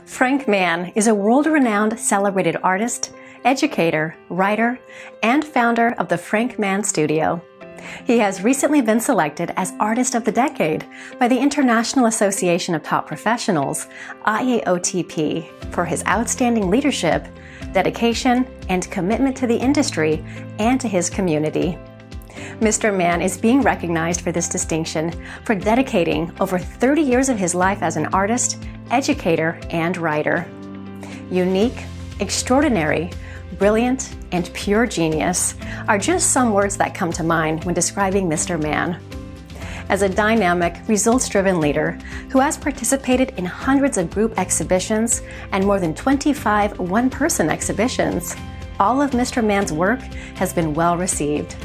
Frank Mann is a world-renowned celebrated artist, educator, writer, and founder of the Frank Mann Studio. He has recently been selected as Artist of the Decade by the International Association of Top Professionals, IAOTP, for his outstanding leadership, dedication, and commitment to the industry and to his community. Mr. Mann is being recognized for this distinction for dedicating over 30 years of his life as an artist, educator, and writer. Unique, extraordinary, brilliant, and pure genius are just some words that come to mind when describing Mr. Mann. As a dynamic, results-driven leader who has participated in hundreds of group exhibitions and more than 25 one-person exhibitions, all of Mr. Mann's work has been well received.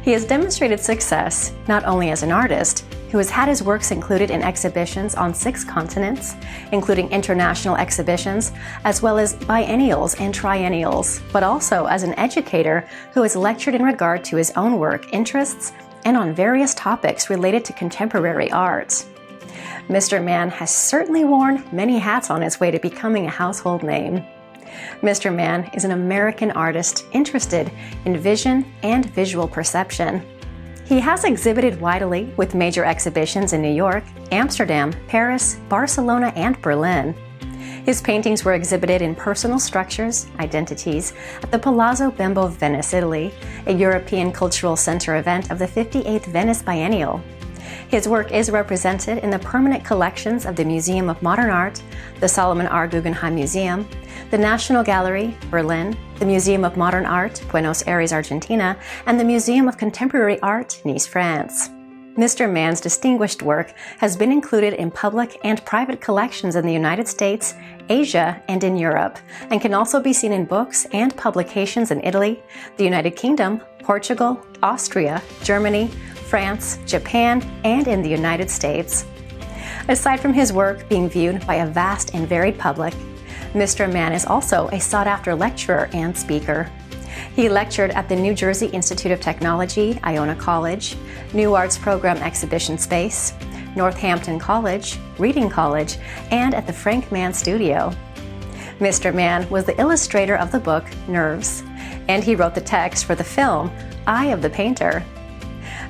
He has demonstrated success not only as an artist, who has had his works included in exhibitions on 6 continents, including international exhibitions, as well as biennials and triennials, but also as an educator who has lectured in regard to his own work, interests, and on various topics related to contemporary art. Mr. Mann has certainly worn many hats on his way to becoming a household name. Mr. Mann is an American artist interested in vision and visual perception. He has exhibited widely with major exhibitions in New York, Amsterdam, Paris, Barcelona, and Berlin. His paintings were exhibited in Personal Structures, Identities at the Palazzo Bembo, Venice, Italy, a European Cultural Center event of the 58th Venice Biennial. His work is represented in the permanent collections of the Museum of Modern Art, the Solomon R. Guggenheim Museum, the National Gallery, Berlin, the Museum of Modern Art, Buenos Aires, Argentina, and the Museum of Contemporary Art, Nice, France. Mr. Mann's distinguished work has been included in public and private collections in the United States, Asia, and in Europe, and can also be seen in books and publications in Italy, the United Kingdom, Portugal, Austria, Germany, France, Japan, and in the United States. Aside from his work being viewed by a vast and varied public, Mr. Mann is also a sought-after lecturer and speaker. He lectured at the New Jersey Institute of Technology, Iona College, New Arts Program Exhibition Space, Northampton College, Reading College, and at the Frank Mann Studio. Mr. Mann was the illustrator of the book Nerves, and he wrote the text for the film Eye of the Painter.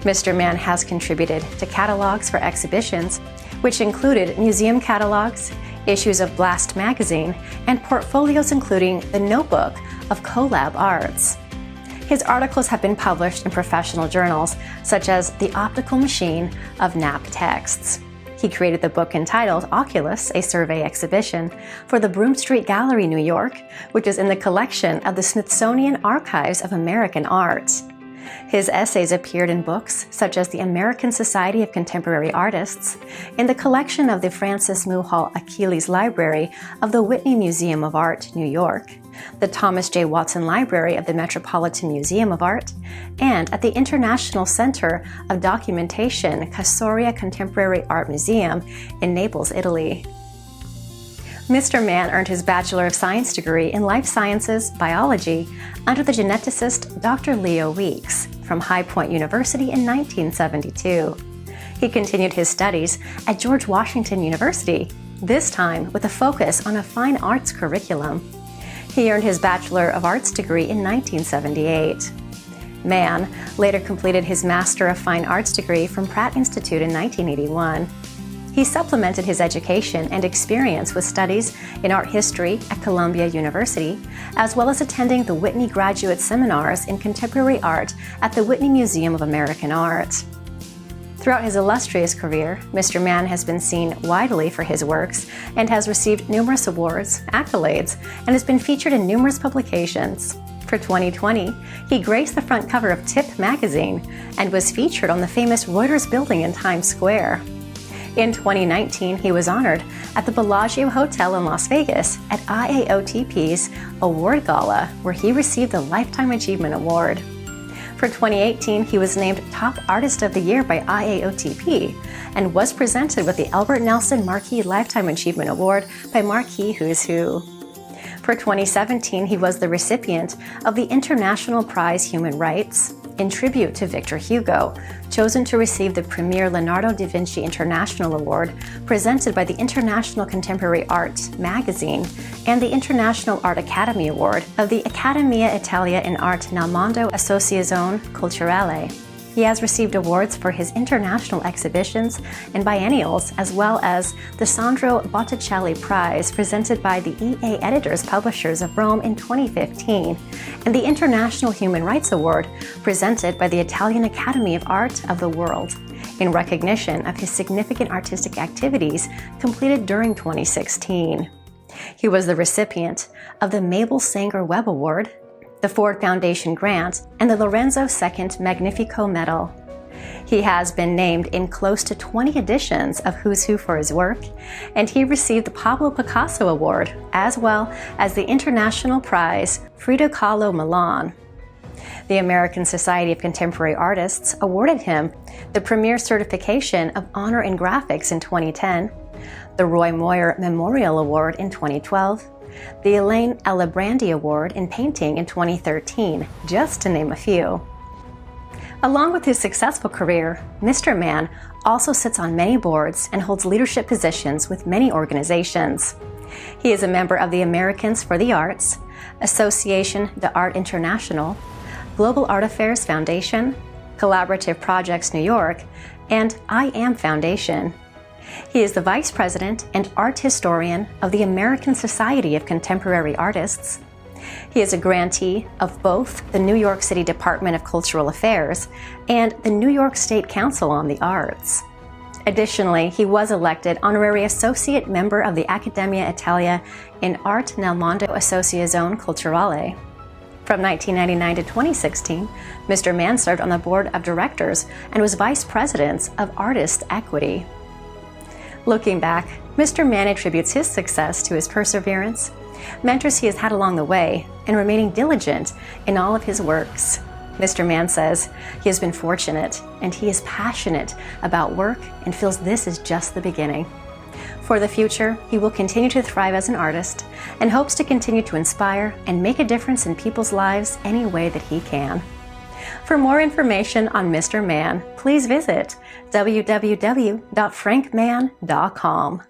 Mr. Mann has contributed to catalogs for exhibitions, which included museum catalogs, issues of Blast magazine, and portfolios including the Notebook of Collab Arts. His articles have been published in professional journals such as The Optical Machine of Knapp Texts. He created the book entitled Oculus, a Survey Exhibition for the Broome Street Gallery, New York, which is in the collection of the Smithsonian Archives of American Art. His essays appeared in books such as the American Society of Contemporary Artists, in the collection of the Francis Mulhall Achilles Library of the Whitney Museum of Art, New York, the Thomas J. Watson Library of the Metropolitan Museum of Art, and at the International Center of Documentation Casoria Contemporary Art Museum in Naples, Italy. Mr. Mann earned his Bachelor of Science degree in Life Sciences Biology under the geneticist Dr. Leo Weeks from High Point University in 1972. He continued his studies at George Washington University, this time with a focus on a fine arts curriculum. He earned his Bachelor of Arts degree in 1978. Mann later completed his Master of Fine Arts degree from Pratt Institute in 1981. He supplemented his education and experience with studies in art history at Columbia University, as well as attending the Whitney Graduate Seminars in Contemporary Art at the Whitney Museum of American Art. Throughout his illustrious career, Mr. Mann has been seen widely for his works and has received numerous awards, accolades, and has been featured in numerous publications. For 2020, he graced the front cover of Tip magazine and was featured on the famous Reuters building in Times Square. In 2019, he was honored at the Bellagio Hotel in Las Vegas at IAOTP's Award Gala, where he received the Lifetime Achievement Award. For 2018, he was named Top Artist of the Year by IAOTP and was presented with the Albert Nelson Marquis Lifetime Achievement Award by Marquis Who's Who. For 2017, he was the recipient of the International Prize Human Rights in tribute to Victor Hugo, chosen to receive the premier Leonardo da Vinci International Award presented by the International Contemporary Art magazine and the International Art Academy Award of the Accademia Italia in Arte nel Mondo Associazione Culturale. He has received awards for his international exhibitions and biennials, as well as the Sandro Botticelli Prize presented by the EA Editors Publishers of Rome in 2015, and the International Human Rights Award presented by the Italian Academy of Art of the World, in recognition of his significant artistic activities completed during 2016. He was the recipient of the Mabel Sanger Webb Award, the Ford Foundation Grant, and the Lorenzo II Magnifico Medal. He has been named in close to 20 editions of Who's Who for his work, and he received the Pablo Picasso Award, as well as the International Prize Frida Kahlo Milan. The American Society of Contemporary Artists awarded him the Premier Certification of Honor in Graphics in 2010, the Roy Moyer Memorial Award in 2012, the Elaine Elabrandi Award in Painting in 2013, just to name a few. Along with his successful career, Mr. Mann also sits on many boards and holds leadership positions with many organizations. He is a member of the Americans for the Arts, Association d'Art International, Global Art Affairs Foundation, Collaborative Projects New York, and I Am Foundation. He is the Vice President and Art Historian of the American Society of Contemporary Artists. He is a grantee of both the New York City Department of Cultural Affairs and the New York State Council on the Arts. Additionally, he was elected Honorary Associate Member of the Accademia Italia in Arte nel Mondo Associazione Culturale. From 1999 to 2016, Mr. Mann served on the Board of Directors and was Vice President of Artist Equity. Looking back, Mr. Mann attributes his success to his perseverance, mentors he has had along the way, and remaining diligent in all of his works. Mr. Mann says he has been fortunate and he is passionate about work and feels this is just the beginning. For the future, he will continue to thrive as an artist and hopes to continue to inspire and make a difference in people's lives any way that he can. For more information on Mr. Mann, please visit www.frankmann.com.